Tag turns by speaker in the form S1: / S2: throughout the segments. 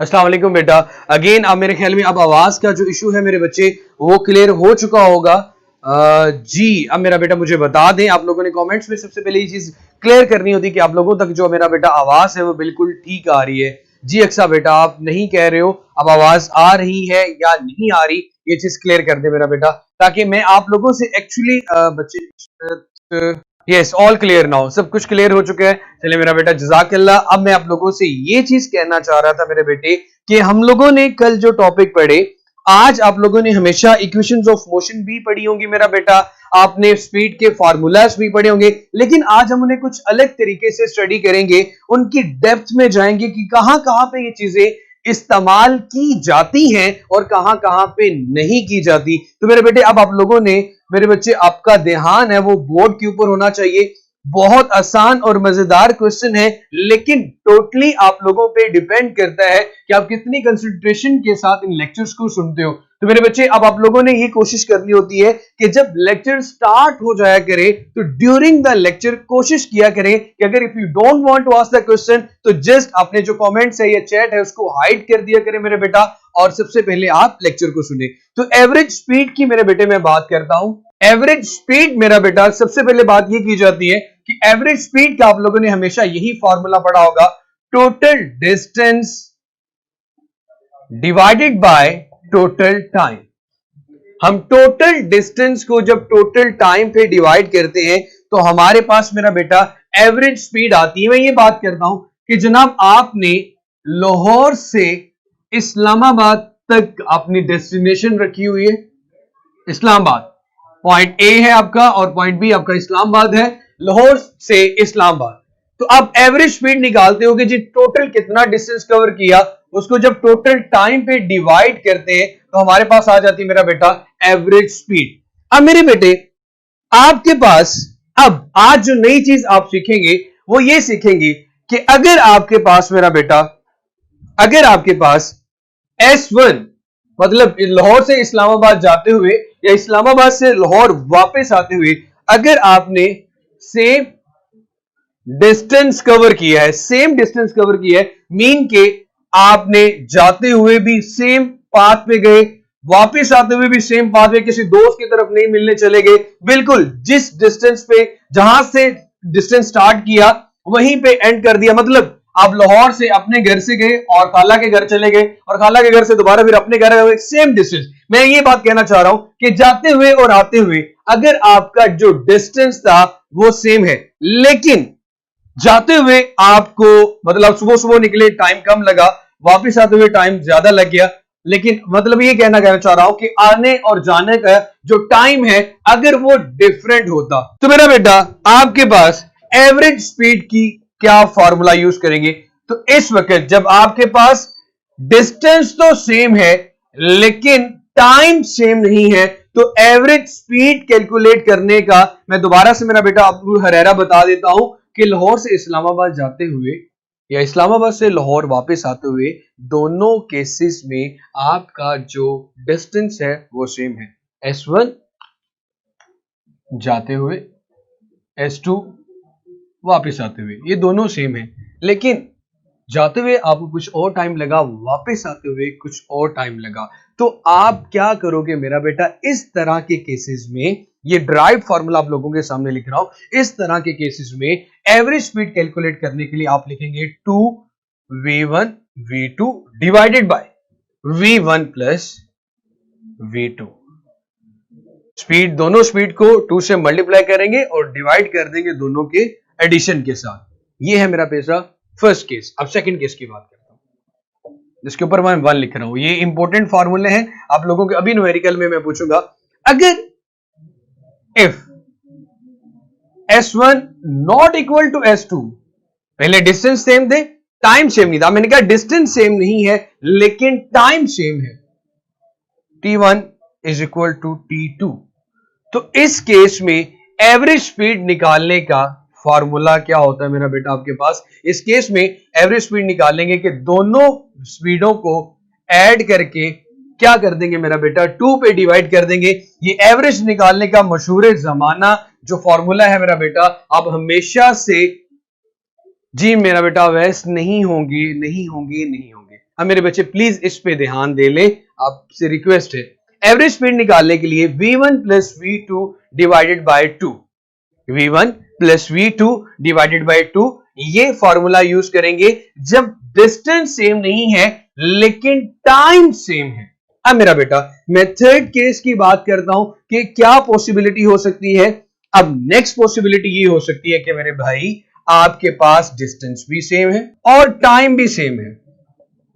S1: अस्सलाम वालेकुम बेटा। अगेन अब मेरे ख्याल में अब आवाज का जो इशू है मेरे बच्चे वो क्लियर हो चुका होगा। जी अब मेरा बेटा मुझे बता दें, आप लोगों ने कमेंट्स में सबसे पहले ये चीज क्लियर करनी होती कि आप लोगों तक जो मेरा बेटा आवाज है वो बिल्कुल ठीक आ रही है। जी अक्सा बेटा आप नहीं कह रहे हो अब आवाज आ रही है या नहीं आ रही, ये चीज क्लियर कर दे मेरा बेटा, ताकि मैं आप लोगों से एक्चुअली बच्चे यस ऑल क्लियर नाउ, सब कुछ क्लियर हो चुका है। चलिए मेरा बेटा जज़ाकल्लाह। अब मैं आप लोगों से ये चीज कहना चाह रहा था मेरे बेटे कि हम लोगों ने कल जो टॉपिक पढ़े, आज आप लोगों ने हमेशा इक्वेशंस ऑफ मोशन भी पढ़ी होंगी मेरा बेटा, आपने स्पीड के फार्मूलाज भी पढ़े होंगे, लेकिन आज हम उन्हें कुछ अलग तरीके से स्टडी करेंगे, उनकी डेप्थ में जाएंगे कि कहां कहां पे ये चीजें इस्तेमाल की जाती हैं और कहां कहां पे नहीं की जाती। तो मेरे बेटे अब आप लोगों ने, मेरे बच्चे आपका ध्यान है वो बोर्ड के ऊपर होना चाहिए। बहुत आसान और मजेदार क्वेश्चन है, लेकिन टोटली आप लोगों पे डिपेंड करता है कि आप कितनी कंसंट्रेशन के साथ इन लेक्चर्स को सुनते हो। तो मेरे बच्चे अब आप लोगों ने ये कोशिश करनी होती है कि जब लेक्चर स्टार्ट हो जाया करे तो ड्यूरिंग द लेक्चर कोशिश किया करें कि अगर if you don't want to ask the question तो जस्ट अपने जो कमेंट्स है या चैट है उसको हाइड कर दिया करें मेरे बेटा, और सबसे पहले आप लेक्चर को सुने। तो एवरेज स्पीड की मेरे बेटे मैं बात करता हूं। एवरेज स्पीड मेरा बेटा सबसे पहले बात ये की जाती है कि एवरेज स्पीड का आप लोगों ने हमेशा यही फॉर्मूला पढ़ा होगा, total distance divided by total time. हम टोटल डिस्टेंस को जब टोटल टाइम पे डिवाइड करते हैं तो हमारे पास मेरा बेटा एवरेज स्पीड आती है। मैं ये बात करता हूं कि जनाब आपने लाहौर से इस्लामाबाद तक अपनी डेस्टिनेशन रखी हुई है, इस्लामाबाद पॉइंट ए है आपका और पॉइंट बी आपका इस्लामाबाद है, लाहौर से इस्लामाबाद। तो आप एवरेज स्पीड निकालते हो कि जी टोटल कितना डिस्टेंस कवर किया, उसको जब टोटल टाइम पे डिवाइड करते हैं तो हमारे पास आ जाती है मेरा बेटा एवरेज स्पीड। अब मेरे बेटे आपके पास अब आज जो नई चीज आप सीखेंगे वो ये सीखेंगे कि अगर आपके पास मेरा बेटा, अगर आपके पास S1 मतलब लाहौर से इस्लामाबाद जाते हुए या इस्लामाबाद से लाहौर वापस आते हुए अगर आपने सेम डिस्टेंस कवर किया है, सेम डिस्टेंस कवर किया है, मीन के आपने जाते हुए भी सेम पाथ पे गए, वापस आते हुए भी सेम पाथ पे, किसी दोस्त की तरफ नहीं मिलने चले गए, बिल्कुल जिस डिस्टेंस पे जहां से डिस्टेंस स्टार्ट किया वहीं पे एंड कर दिया। मतलब आप लाहौर से अपने घर से गए और खाला के घर चले गए और खाला के घर से दोबारा फिर अपने घर गए, सेम डिस्टेंस। मैं ये बात कहना चाह रहा हूं कि जाते हुए और आते हुए अगर आपका जो डिस्टेंस था वो सेम है, लेकिन जाते हुए आपको मतलब सुबह सुबह निकले टाइम कम लगा, वापस आते हुए टाइम ज्यादा लग गया, लेकिन मतलब ये कहना चाह रहा हूं कि आने और जाने का जो टाइम है अगर वो डिफरेंट होता तो मेरा बेटा आपके पास एवरेज स्पीड की क्या फॉर्मूला यूज करेंगे। तो इस वक्त जब आपके पास डिस्टेंस तो सेम है लेकिन टाइम सेम नहीं है तो एवरेज स्पीड कैलकुलेट करने का मैं दोबारा से मेरा बेटा अबू हरेरा बता देता हूं कि लाहौर से इस्लामाबाद जाते हुए या इस्लामाबाद से लाहौर वापस आते हुए दोनों केसेस में आपका जो डिस्टेंस है वो सेम है। S1 जाते हुए, S2 वापस आते हुए, ये दोनों सेम है, लेकिन जाते हुए आपको कुछ और टाइम लगा, वापस आते हुए कुछ और टाइम लगा। तो आप क्या करोगे मेरा बेटा, इस तरह के केसेस में, ये ड्राइव फार्मूला आप लोगों के सामने लिख रहा हूं, इस तरह के केसेस में एवरेज स्पीड कैलकुलेट करने के लिए आप लिखेंगे 2v1 v2 divided by v1 plus v2। Speed, दोनों स्पीड को 2 से मल्टीप्लाई करेंगे और डिवाइड कर देंगे दोनों के एडिशन के साथ। ये है मेरा पैसा फर्स्ट केस। अब सेकंड केस की बात करता हूं, जिसके ऊपर मैं 1 लिख रहा हूं। ये इंपॉर्टेंट फॉर्मूले हैं आप लोगों के, अभी न्यूमेरिकल में मैं पूछूंगा, अगर if S1 not equal to S2, पहले डिस्टेंस सेम थे, टाइम सेम नहीं था, मैंने कहा डिस्टेंस सेम नहीं है लेकिन टाइम सेम है, T1 is equal to T2। तो इस केस में एवरेज स्पीड निकालने का फॉर्मूला क्या होता है मेरा बेटा आपके पास, इस केस में एवरेज स्पीड निकालेंगे कि दोनों स्पीडों को ऐड करके क्या कर देंगे मेरा बेटा, 2 पे डिवाइड कर देंगे। ये एवरेज निकालने का मशहूर जमाना जो फॉर्मूला है मेरा बेटा, आप हमेशा से, जी मेरा बेटा वैस नहीं होंगे नहीं होंगे नहीं होंगे, अब मेरे बच्चे प्लीज इस पे ध्यान दे ले, आपसे रिक्वेस्ट है। एवरेज स्पीड निकालने के लिए v1 plus v2 divided by 2, v1 plus v2 divided by 2, ये फॉर्मूला यूज करेंगे जब डिस्टेंस सेम नहीं है लेकिन टाइम सेम है। अब मेरा बेटा मैं थर्ड केस की बात करता हूं कि क्या पॉसिबिलिटी हो सकती है। अब नेक्स्ट पॉसिबिलिटी ये हो सकती है कि मेरे भाई आपके पास डिस्टेंस भी सेम है और टाइम भी सेम है,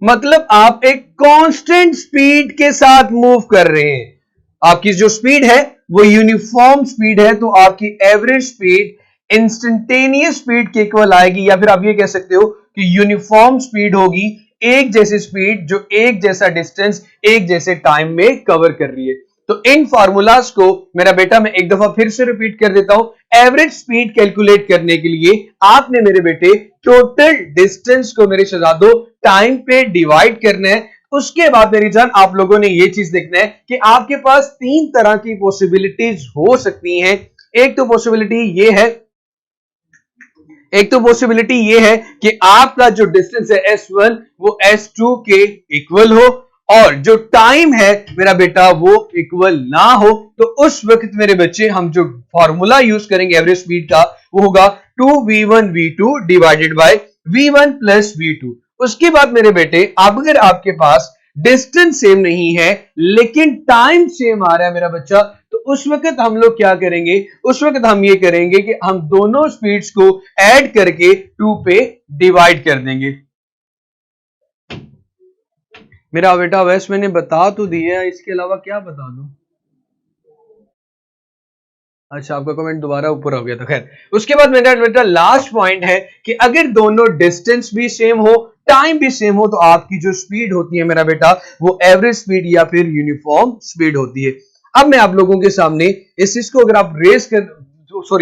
S1: मतलब आप एक कांस्टेंट स्पीड के साथ मूव कर रहे हैं। आपकी जो स्पीड है वो यूनिफॉर्म स्पीड है, तो आपकी एवरेज स्पीड इंस्टेंटेनियस स्पीड के इक्वल आएगी, या फिर आप ये कह सकते हो कि यूनिफॉर्म स्पीड होगी, एक जैसी स्पीड जो एक जैसा डिस्टेंस एक जैसे टाइम में कवर कर रही है। तो इन फार्मूलाज को मेरा बेटा मैं एक दफा फिर से रिपीट कर देता हूं। एवरेज स्पीड कैलकुलेट करने के लिए आपने मेरे बेटे टोटल डिस्टेंस को मेरे शहजादों टाइम पे डिवाइड करना है। उसके बाद मेरी जान आप लोगों ने ये चीज देखना है कि आपके पास तीन तरह की पॉसिबिलिटीज हो सकती हैं। एक तो पॉसिबिलिटी ये है कि आपका जो डिस्टेंस है S1 वो S2 के इक्वल हो और जो टाइम है मेरा बेटा वो इक्वल ना हो, तो उस वक्त मेरे बच्चे हम जो फॉर्मूला यूज करेंगे एवरेज स्पीड का वो होगा 2v1 v2 divided by v1 plus v2। उसके बाद मेरे बेटे अगर आपके पास डिस्टेंस सेम नहीं है लेकिन टाइम सेम आ रहा है मेरा बच्चा, तो उस वक्त हम लोग क्या करेंगे, उस वक्त हम ये करेंगे कि हम दोनों स्पीड्स को ऐड करके 2 पे डिवाइड कर देंगे। मेरा बेटा वैसे मैंने बता तो दिया, इसके अलावा क्या बता दूं? अच्छा आपका कमेंट दोबारा ऊपर हो गया था। खैर उसके बाद मेरा बेटा लास्ट पॉइंट है कि अगर दोनों डिस्टेंस भी सेम हो टाइम भी सेम हो तो आपकी जो स्पीड होती है मेरा बेटा वो एवरेज स्पीड या फिर यूनिफॉर्म स्पीड होती है। अब मैं आप लोगों के सामने इस चीज को अगर आप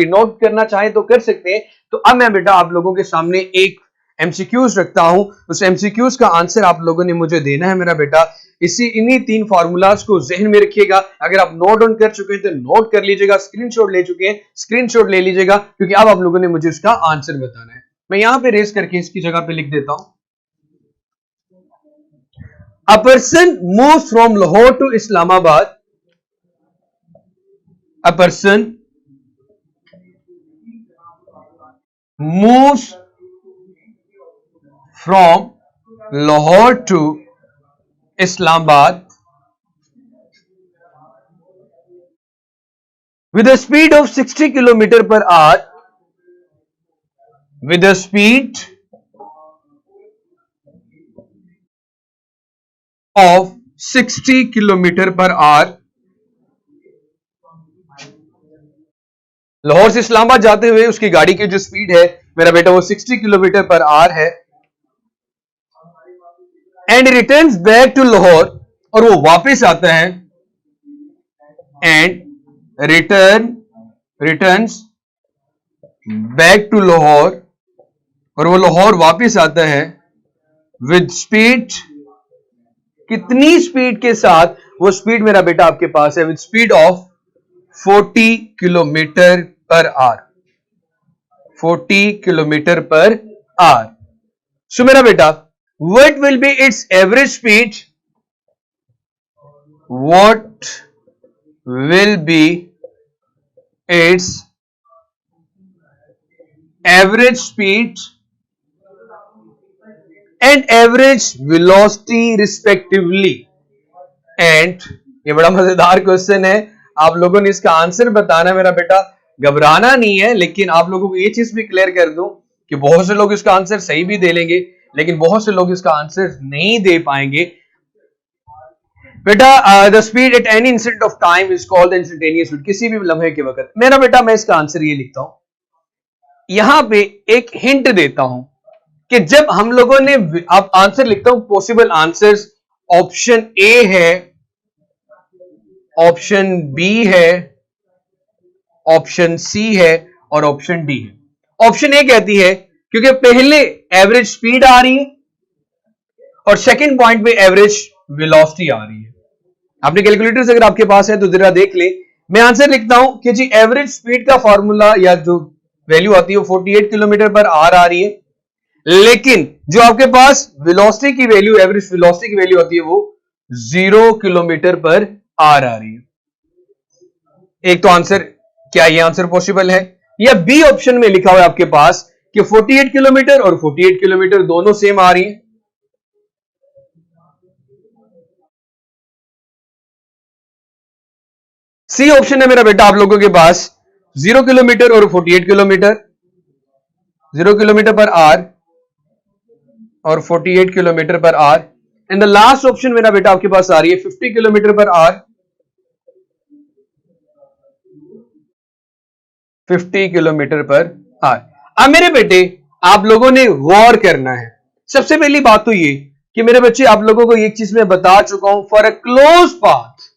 S1: नोट करना चाहें तो कर सकते हैं। तो अब मैं बेटा आप लोगों के सामने एक एमसीक्यूज रखता हूं, उस एमसीक्यूज का आंसर आप लोगों ने मुझे देना है मेरा बेटा। इन्हीं तीन फॉर्मूलाज को जहन में रखिएगा। अगर आप नोट डाउन कर चुके हैं तो नोट कर लीजिएगा, स्क्रीनशॉट ले चुके हैं स्क्रीनशॉट ले लीजिएगा, क्योंकि अब आप लोगों ने मुझे उसका आंसर बताना है। मैं यहां पे रेस करके इसकी जगह पे लिख देता हूं। A person moves from Lahore to Islamabad. A person moves from Lahore to Islamabad with a speed of 60 km per hour. With a speed of 60 km per hour. Lahore से इस्लामाबाद जाते हुए उसकी गाड़ी की जो स्पीड है मेरा बेटा वो 60 किलोमीटर पर आवर है। And returns back to Lahore, और वो वापस आता है। And returns back to Lahore, और वो लाहौर वापस आता है विद स्पीड, कितनी स्पीड के साथ? वो स्पीड मेरा बेटा आपके पास है with speed of 40 kilometre per hour, 40 kilometre per hour. So मेरा बेटा what will be its average speed? What will be its average speed and average velocity respectively? And ये बड़ा मजेदार क्वेश्चन है, आप लोगों ने इसका आंसर बताना है मेरा बेटा। घबराना नहीं है, लेकिन आप लोगों को ये चीज भी क्लियर कर दूं कि बहुत से लोग इसका आंसर सही भी दे लेंगे लेकिन बहुत से लोग इसका आंसर नहीं दे पाएंगे। बेटा the speed at any instant of time is called the instantaneous speed, किसी भी लम्हे के वक्त। मेरा बेटा मैं इसका आंसर ये लिखता हूं, यहां पे एक हिंट देता हूं कि जब हम लोगों ने, अब आंसर लिखता हूं, पॉसिबल आंसर्स ऑप्शन ए है, ऑप्शन बी है, ऑप्शन सी है और ऑप्शन डी है। ऑप्शन ए कहती है क्योंकि पहले एवरेज स्पीड आ रही है और सेकंड पॉइंट पे एवरेज वेलोसिटी आ रही है। अपने कैलकुलेटर्स अगर आपके पास है तो जरा देख ले। मैं आंसर लिखता हूं कि जी एवरेज स्पीड का फॉर्मूला या जो वैल्यू आती है वो 48 किलोमीटर पर आवर आ रही है। लेकिन जो आपके पास वेलोसिटी की वैल्यू, एवरेज वेलोसिटी की वैल्यू होती है वो 0 किलोमीटर पर आर आ रही है। एक तो आंसर, क्या ये आंसर पॉसिबल है? या बी ऑप्शन में लिखा हुआ है आपके पास कि 48 किलोमीटर और 48 किलोमीटर दोनों सेम आ रही है। सी ऑप्शन है मेरा बेटा आप लोगों के पास 0 किलोमीटर और 48 किलोमीटर, 0 किलोमीटर पर आर और 48 kilometre per hour. And the last option मेरा बेटा आपके पास आ रही है 50 kilometre per are, 50 kilometre per are. अब मेरे बेटे आप लोगों ने गौर करना है। सबसे पहली बात तो ये कि मेरे बच्चे आप लोगों को एक चीज मैं बता चुका हूं, फॉर अ क्लोज पाथ,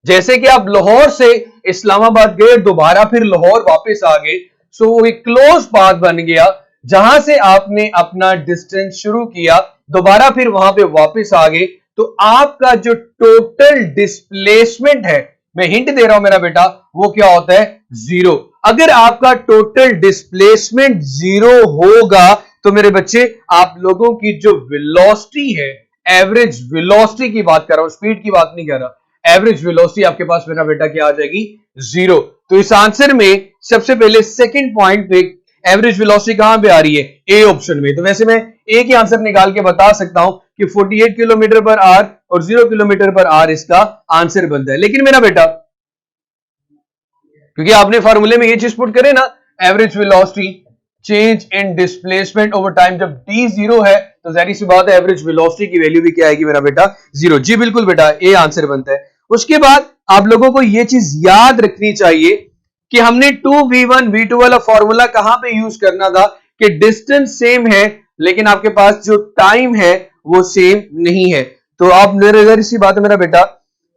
S1: जैसे कि आप लाहौर से इस्लामाबाद गए, दोबारा फिर लाहौर वापस आ गए, सो वो एक क्लोज पाथ बन गया। जहां से आपने अपना डिस्टेंस शुरू किया, दोबारा फिर वहां पे वापस आ गए, तो आपका जो टोटल डिस्प्लेसमेंट है, मैं हिंट दे रहा हूं मेरा बेटा, वो क्या होता है? जीरो। अगर आपका टोटल डिस्प्लेसमेंट जीरो होगा तो मेरे बच्चे आप लोगों की जो वेलोसिटी है, एवरेज वेलोसिटी की बात कर रहा हूं, स्पीड की बात नहीं कर रहा, एवरेज वेलोसिटी आपके पास मेरा बेटा क्या आ जाएगी? जीरो। तो इस आंसर में सबसे पहले सेकंड पॉइंट पे एवरेज वेलोसिटी कहां पे आ रही है? ए ऑप्शन में। तो वैसे मैं एक ही आंसर निकाल के बता सकता हूं कि 48 किलोमीटर पर आर और 0 किलोमीटर पर आर इसका आंसर बनता है। लेकिन मेरा बेटा, क्योंकि आपने फार्मूले में ये चीज पुट करे ना, average velocity change in displacement over time, जब डी जीरो है तो जाहिर सी बात है एवरेज वेलोसिटी की वैल्यू भी क्या आएगी मेरा बेटा? जीरो। जी बिल्कुल बेटा, ए आंसर बनता है। उसके बाद आप लोगों को यह चीज याद रखनी चाहिए कि हमने 2v1 v2 वाला फॉर्मूला कहां पे यूज करना था कि डिस्टेंस सेम है लेकिन आपके पास जो टाइम है वो सेम नहीं है। तो आप मेरे सी बात है मेरा बेटा,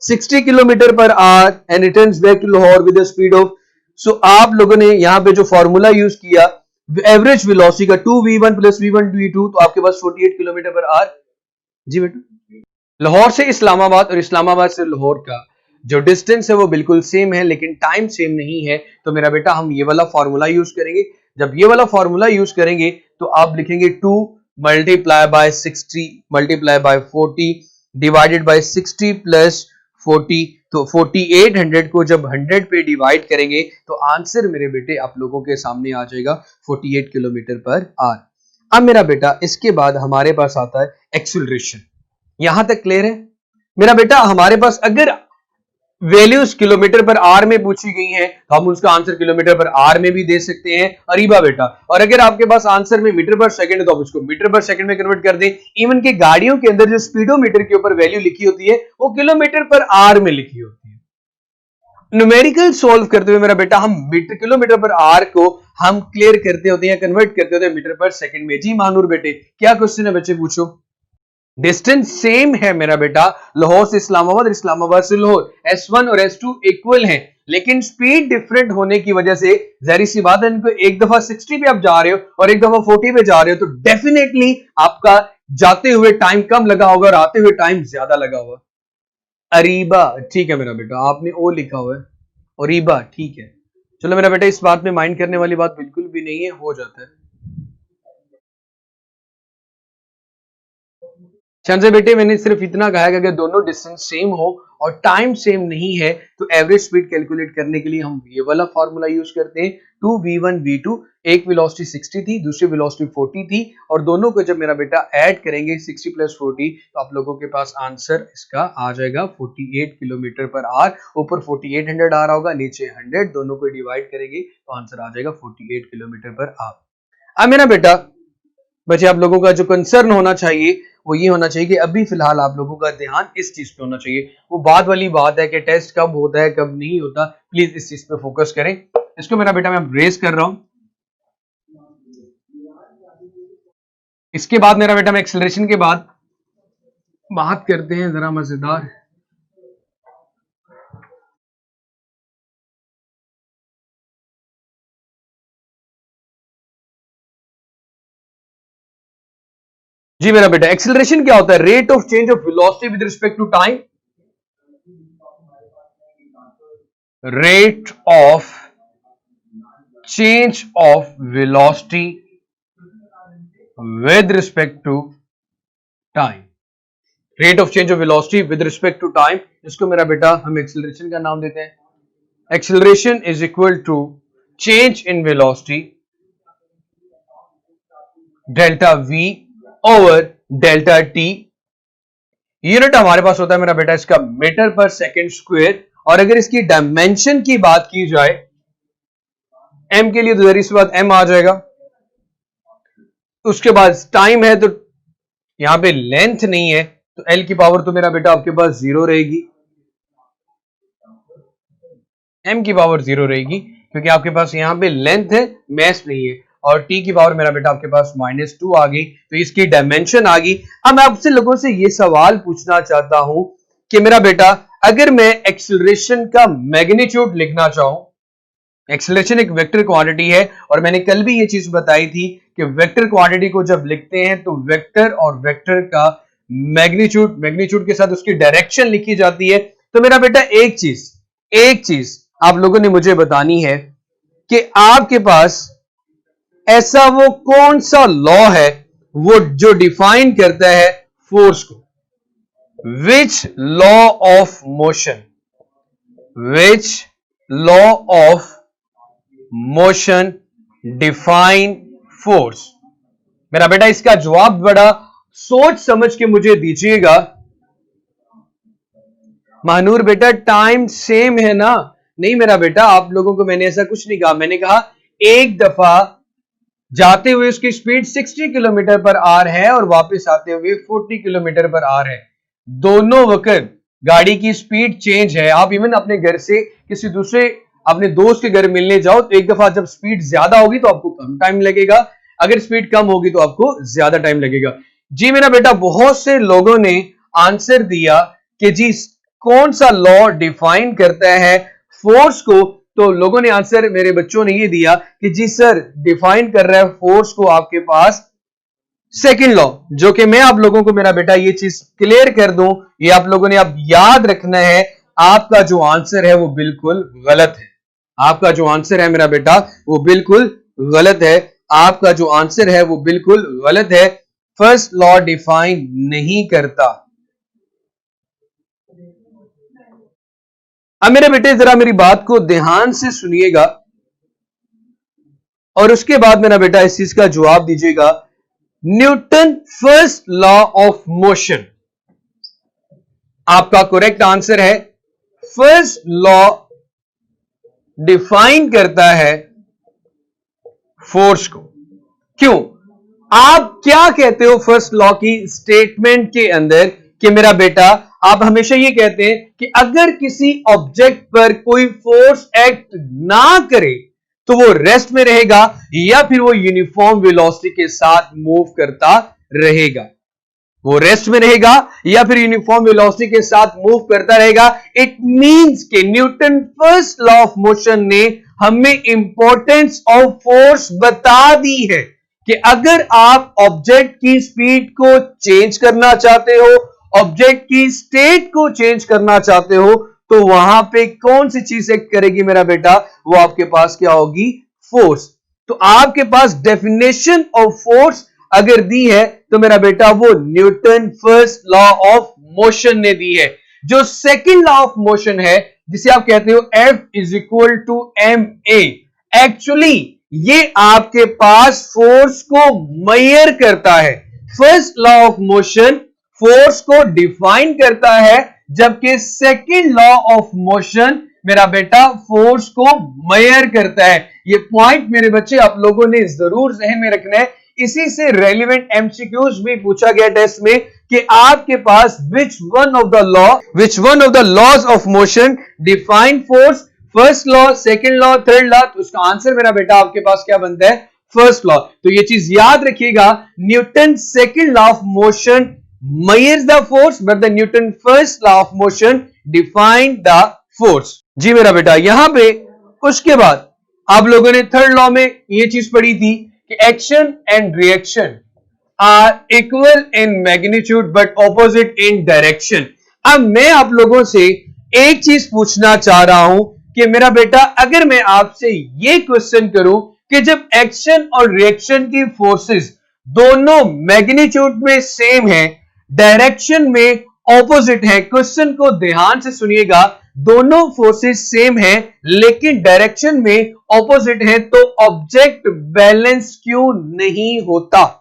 S1: 60 kilometre per hour and returns back to Lahore with the speed of, so आप लोगों ने यहां पे जो फॉर्मूला यूज किया एवरेज वेलोसिटी का 2v1 प्लस v1 v2, तो आपके पास 48 किलोमीटर पर आवर। जी बेटा, लाहौर से इस्लामाबाद और इस्लामाबाद से लाहौर का जो डिस्टेंस है वो बिल्कुल सेम है लेकिन टाइम सेम नहीं है। तो मेरा बेटा हम ये वाला फॉर्मूला यूज करेंगे। जब ये वाला फॉर्मूला यूज करेंगे तो आप लिखेंगे 2 multiply by 60 multiply by 40 divided by 60 plus 40। तो 4800 को जब 100 पे डिवाइड करेंगे तो आंसर मेरे बेटे आप लोगों के सामने आ जाएगा 48 किलोमीटर पर आवर। अब मेरा बेटा इसके बाद हमारे पास आता है एक्सीलरेशन। यहां तक क्लियर है मेरा बेटा? हमारे पास अगर वैल्यूज किलोमीटर पर आर में पूछी गई हैं तो हम उसका आंसर किलोमीटर पर आर में भी दे सकते हैं, अरीबा बेटा। और अगर आपके पास आंसर में मीटर पर सेकंड है तो आप उसको मीटर पर सेकंड में कन्वर्ट कर दें। इवन के गाड़ियों के अंदर जो स्पीडोमीटर के ऊपर वैल्यू लिखी होती है वो किलोमीटर पर आर में लिखी होती है। न्यूमेरिकल सॉल्व करते हुए मेरा बेटा हम मीटर किलोमीटर पर आर को हम क्लियर करते होते हैं, कन्वर्ट करते होते हैं मीटर पर सेकंड में। जी महानूर बेटे, क्या क्वेश्चन है बच्चे? पूछो। डिस्टेंस सेम है मेरा बेटा, लाहौर से इस्लामाबाद और इस्लामाबाद से लाहौर, S1 और S2 इक्वल हैं, लेकिन स्पीड डिफरेंट होने की वजह से जाहिर सी बात है इनको एक दफा 60 पे आप जा रहे हो और एक दफा 40 पे जा रहे हो तो डेफिनेटली आपका जाते हुए टाइम कम लगा होगा और आते हुए टाइम ज्यादा लगा होगा। अरीबा ठीक है मेरा बेटा, आपने ओ लिखा हुआ है, अरीबा ठीक है। चलो मेरा बेटा, इस बात में माइंड करने वाली बात बिल्कुल भी नहीं है, हो जाता है। संजय बेटे, मैंने सिर्फ इतना कहा कि अगर दोनों डिस्टेंस सेम हो और टाइम सेम नहीं है तो एवरेज स्पीड कैलकुलेट करने के लिए हम ये वाला फॉर्मूला यूज करते हैं 2v1 v2। एक वेलोसिटी 60 थी, दूसरी वेलोसिटी 40 थी, और दोनों को जब मेरा बेटा ऐड करेंगे 60 प्लस 40 तो आप लोगों के पास आंसर इसका आ जाएगा 48 किलोमीटर पर आवर। ऊपर 4800 आ रहा होगा, नीचे 100, दोनों को डिवाइड करेंगे तो आंसर आ जाएगा 48 किलोमीटर पर आवर। अब मेरा बेटा बच्चे, आप लोगों का जो कंसर्न होना चाहिए वो ये होना चाहिए कि अभी फिलहाल आप लोगों का ध्यान इस चीज पे होना चाहिए। वो बाद वाली बात है कि टेस्ट कब होता है कब नहीं होता, प्लीज इस चीज पे फोकस करें। इसको मेरा बेटा मैं रेस कर रहा हूं। इसके बाद मेरा बेटा मैं एक्सेलरेशन के बाद बात करते हैं जरा मजेदार। जी मेरा बेटा, एक्सेलरेशन क्या होता है? Rate of change of velocity with respect to time, rate of change of velocity with respect to time, rate of change of velocity with respect to time, इसको मेरा बेटा हम एक्सेलरेशन का नाम देते हैं। Acceleration is equal to change in velocity delta V over delta T. Unit हमारे पास होता है मेरा बेटा इसका मीटर पर सेकेंड स्क्वायर, और अगर इसकी डायमेंशन की बात की जाए m के लिए तो जरिए सी बात m आ जाएगा। उसके बाद टाइम है तो यहां पे लेंथ नहीं है तो l की पावर तो मेरा बेटा आपके पास 0 रहेगी, m की पावर 0 रहेगी क्योंकि आपके पास यहां पे लेंथ है मैस नहीं है, और t की पावर मेरा बेटा आपके पास -2 आ गई, तो इसकी डायमेंशन आ गई। अब मैं आपसे लोगों से ये सवाल पूछना चाहता हूं कि मेरा बेटा अगर मैं एक्सेलरेशन का मैग्नीट्यूड लिखना चाहूं, एक्सेलरेशन एक वेक्टर क्वांटिटी है और मैंने कल भी ये चीज बताई थी कि वेक्टर क्वांटिटी को जब लिखते हैं तो वेक्टर और वेक्टर का मैग्नीट्यूड के साथ उसकी डायरेक्शन लिखी जाती है। तो मेरा बेटा एक चीज आप लोगों ने मुझे बतानी है कि आपके पास ऐसा वो कौन सा लॉ है वो जो डिफाइन करता है फोर्स को। Which law of motion, which law of motion define force. मेरा बेटा इसका जवाब बड़ा सोच समझ के मुझे दीजिएगा। महानूर बेटा टाइम सेम है ना? नहीं मेरा बेटा, आप लोगों को मैंने ऐसा कुछ नहीं कहा। मैंने कहा एक दफा जाते हुए उसकी स्पीड 60 किलोमीटर पर आवर है और वापस आते हुए 40 किलोमीटर पर आवर है। दोनों वक्त गाड़ी की स्पीड चेंज है। आप इवन अपने घर से किसी दूसरे अपने दोस्त के घर मिलने जाओ तो एक दफा जब स्पीड ज्यादा होगी तो आपको कम टाइम लगेगा, अगर स्पीड कम होगी तो आपको ज्यादा टाइम लगेगा। जी मेरा बेटा, बहुत से लोगों ने आंसर दिया कि जी कौन सा लॉ डिफाइन करता है फोर्स को, तो लोगों ने आंसर, मेरे बच्चों ने ये दिया कि जी सर डिफाइन कर रहा है फोर्स को आपके पास सेकंड लॉ, जो कि मैं आप लोगों को मेरा बेटा ये चीज क्लियर कर दूं, ये आप लोगों ने अब याद रखना है। आपका जो आंसर है वो बिल्कुल गलत है। आपका जो आंसर है मेरा बेटा वो बिल्कुल गलत है। आपका जो आंसर है वो बिल्कुल गलत है। फर्स्ट लॉ डिफाइन नहीं करता। अब मेरे बेटे जरा मेरी बात को ध्यान से सुनिएगा और उसके बाद मेरा बेटा इस चीज का जवाब दीजिएगा। Newton first law of motion आपका करेक्ट आंसर है। फर्स्ट लॉ डिफाइन करता है फोर्स को। क्यों? आप क्या कहते हो फर्स्ट लॉ की स्टेटमेंट के अंदर कि मेरा बेटा आप हमेशा ये कहते हैं कि अगर किसी ऑब्जेक्ट पर कोई फोर्स एक्ट ना करे तो वो रेस्ट में रहेगा या फिर वो यूनिफॉर्म वेलोसिटी के साथ मूव करता रहेगा। वो रेस्ट में रहेगा या फिर यूनिफॉर्म वेलोसिटी के साथ मूव करता रहेगा। इट मींस कि Newton first law of motion ने हमें इंपॉर्टेंस ऑफ फोर्स बता दी है कि अगर आप ऑब्जेक्ट की स्पीड को चेंज करना चाहते हो, ऑब्जेक्ट की स्टेट को चेंज करना चाहते हो, तो वहां पे कौन सी चीज एक्ट करेगी मेरा बेटा? वो आपके पास क्या होगी? फोर्स। तो आपके पास डेफिनेशन ऑफ फोर्स अगर दी है तो मेरा बेटा वो Newton first law of motion ने दी है। जो सेकंड लॉ ऑफ मोशन है जिसे आप कहते हो F is equal to ma, actually ये आपके पास फोर्स को मेजर करता है। First law of motion force को डिफाइन करता है, जबकि सेकंड लॉ ऑफ मोशन मेरा बेटा फोर्स को मेजर करता है। ये पॉइंट मेरे बच्चे आप लोगों ने जरूर जहन में रखना है। इसी से रेलिवेंट एमसीक्यूज भी पूछा गया टेस्ट में कि आपके पास which one of the laws of motion define force, first law, second law, third law. तो उसका आंसर मेरा बेटा आपके पास क्या बनता है? First law. तो ये चीज याद रखिएगा, Newton second law of motion measures the force but the Newton first law of motion define the force। जी मेरा बेटा, यहां पे उसके बाद आप लोगों ने थर्ड लॉ में ये चीज पढ़ी थी कि action and reaction are equal in magnitude but opposite in direction. अब मैं आप लोगों से एक चीज पूछना चाह रहा हूं कि मेरा बेटा अगर मैं आपसे ये क्वेश्चन करूं कि जब एक्शन और रिएक्शन की फोर्सेस दोनों मैग्नीट्यूड में सेम है, डायरेक्शन में ऑपोजिट है। क्वेश्चन को ध्यान से सुनिएगा, दोनों फोर्सेस सेम है लेकिन डायरेक्शन में ऑपोजिट है, तो ऑब्जेक्ट बैलेंस क्यों नहीं होता?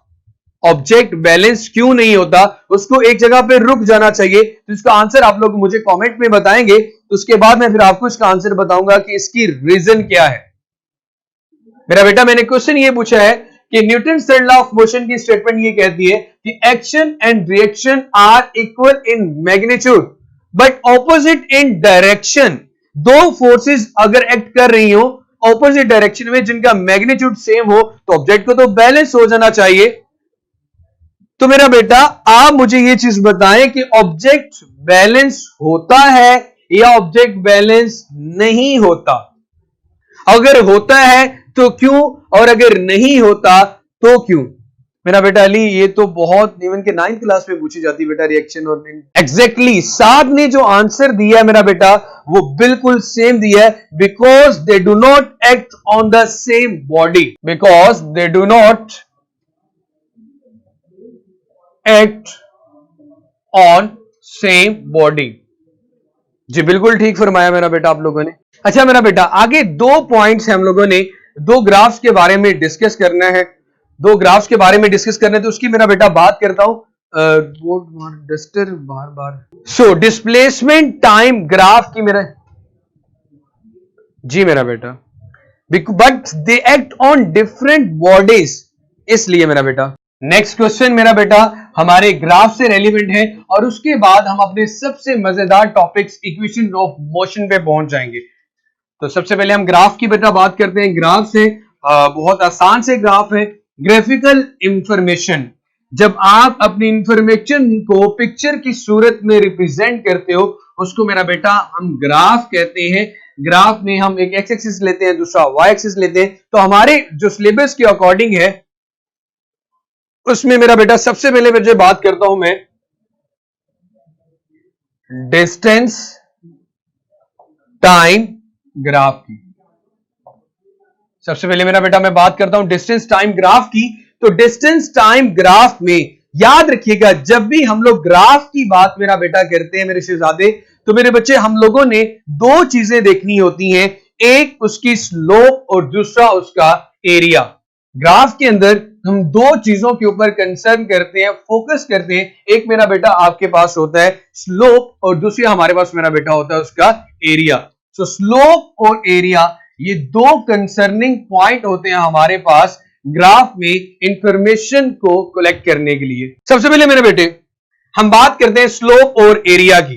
S1: ऑब्जेक्ट बैलेंस क्यों नहीं होता? उसको एक जगह पे रुक जाना चाहिए। तो इसका आंसर आप लोग मुझे कमेंट में बताएंगे, तो उसके बाद मैं फिर आपको इसका आंसर बताऊंगा कि इसकी रीजन क्या है। मेरा बेटा, मैंने क्वेश्चन ये पूछा है कि Newton third law of motion की स्टेटमेंट ये कहती है कि action and reaction are equal in magnitude but opposite in direction. दो फोर्सेस अगर एक्ट कर रही हो ऑपोजिट डायरेक्शन में जिनका मैग्नीट्यूड सेम हो तो ऑब्जेक्ट को तो बैलेंस हो जाना चाहिए। तो मेरा बेटा, आप मुझे ये चीज बताएं कि ऑब्जेक्ट बैलेंस होता है या ऑब्जेक्ट बैलेंस नहीं होता? अगर होता है तो क्यों, और अगर नहीं होता तो क्यों? मेरा बेटा अली, ये तो बहुत इवन के 9th क्लास में पूछी जाती बेटा, रिएक्शन और एग्जैक्टली साहब ने जो आंसर दिया है मेरा बेटा वो बिल्कुल सेम दिया है। Because they do not act on the same body, because they do not act on same body. जी बिल्कुल ठीक फरमाया मेरा बेटा आप लोगों ने। अच्छा मेरा बेटा, आगे दो पॉइंट्स हैं, हम लोगों ने दो ग्राफ्स के बारे में डिस्कस करना है, दो ग्राफ्स के बारे में डिस्कस करना है, तो उसकी मेरा बेटा बात करता हूं। डस्टर बार बार। सो डिस्प्लेसमेंट टाइम ग्राफ की मेरा, जी मेरा बेटा, but they act on different bodies, इसलिए मेरा बेटा। नेक्स्ट क्वेश्चन मेरा बेटा हमारे ग्राफ से रेलिवेंट है और उसके बाद हम अपने सबसे मजेदार टॉपिक्स इक्वेशन ऑफ मोशन पे पहुंच जाएंगे। तो सबसे पहले हम ग्राफ की बेटा बात करते हैं। ग्राफ से बहुत आसान से ग्राफ है, ग्राफिकल इंफॉर्मेशन। जब आप अपनी इंफॉर्मेशन को पिक्चर की सूरत में रिप्रेजेंट करते हो उसको मेरा बेटा हम ग्राफ कहते हैं। ग्राफ में हम एक एक्स एक्सिस लेते हैं, दूसरा वाई एक्सिस लेते हैं। तो हमारे जो सिलेबस के अकॉर्डिंग है उसमें मेरा बेटा सबसे पहले मैं जो बात करता हूं मैं डिस्टेंस टाइम ग्राफ की। सबसे पहले मेरा बेटा मैं बात करता हूं डिस्टेंस टाइम ग्राफ की। तो डिस्टेंस टाइम ग्राफ में याद रखिएगा, जब भी हम लोग ग्राफ की बात मेरा बेटा करते हैं मेरे शहजादे, तो मेरे बच्चे हम लोगों ने दो चीजें देखनी होती हैं, एक उसकी स्लोप और दूसरा उसका एरिया। ग्राफ के अंदर हम दो चीजों के ऊपर कंसर्न करते हैं, फोकस करते हैं। एक मेरा बेटा आपके पास होता है स्लोप और दूसरी हमारे पास मेरा बेटा होता है उसका एरिया। सो स्लोप और एरिया ये दो कंसर्निंग पॉइंट होते हैं हमारे पास ग्राफ में इंफॉर्मेशन को कलेक्ट करने के लिए। सबसे पहले मेरे बेटे हम बात करते हैं स्लोप और एरिया की।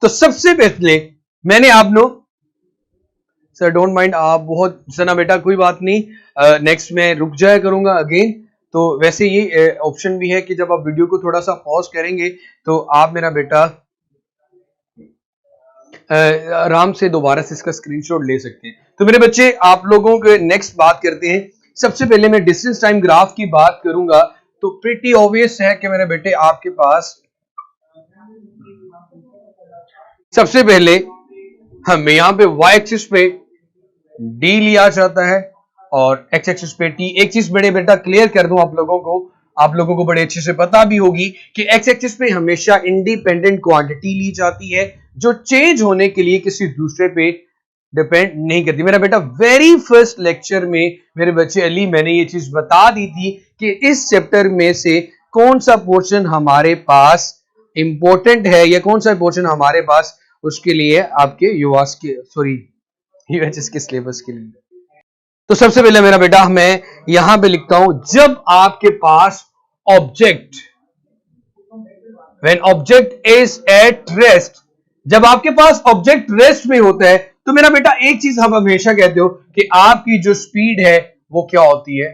S1: तो सबसे पहले मैंने आप लोग, सर डोंट माइंड, आप बहुत सना बेटा कोई बात नहीं, नेक्स्ट मैं रुक जाया करूंगा अगेन। तो वैसे ये ऑप्शन भी है कि जब आप वीडियो को थोड़ा सा पॉज करेंगे तो आप मेरा बेटा आराम से दोबारा से इसका स्क्रीनशॉट ले सकते हैं। तो मेरे बच्चे आप लोगों के नेक्स्ट बात करते हैं। सबसे पहले मैं डिस्टेंस टाइम ग्राफ की बात करूंगा तो प्रीटी ऑब्वियस है कि मेरे बेटे आपके पास सबसे पहले हम यहां पे y एक्सिस पे d लिया जाता है और x एक्सिस पे t। एक चीज बड़े बेटा क्लियर कर दूं आप लोगों को बड़े अच्छे से पता भी होगी कि x एक्सिस पे हमेशा इंडिपेंडेंट क्वांटिटी ली जाती है जो चेंज होने के लिए किसी दूसरे पे डिपेंड नहीं करती। मेरा बेटा वेरी फर्स्ट लेक्चर में मेरे बच्चे अली मैंने ये चीज बता दी थी कि इस चैप्टर में से कौन सा पोर्शन हमारे पास इंपॉर्टेंट है या कौन सा पोर्शन हमारे पास उसके लिए आपके यूएस के यूएचएस के सिलेबस के लिए। तो सबसे पहले मेरा बेटा मैं यहां पे लिखता हूं, जब आपके पास object, when object is at rest, जब आपके पास ऑब्जेक्ट रेस्ट में होता है तो मेरा बेटा एक चीज हम हमेशा कहते हो कि आपकी जो स्पीड है वो क्या होती है,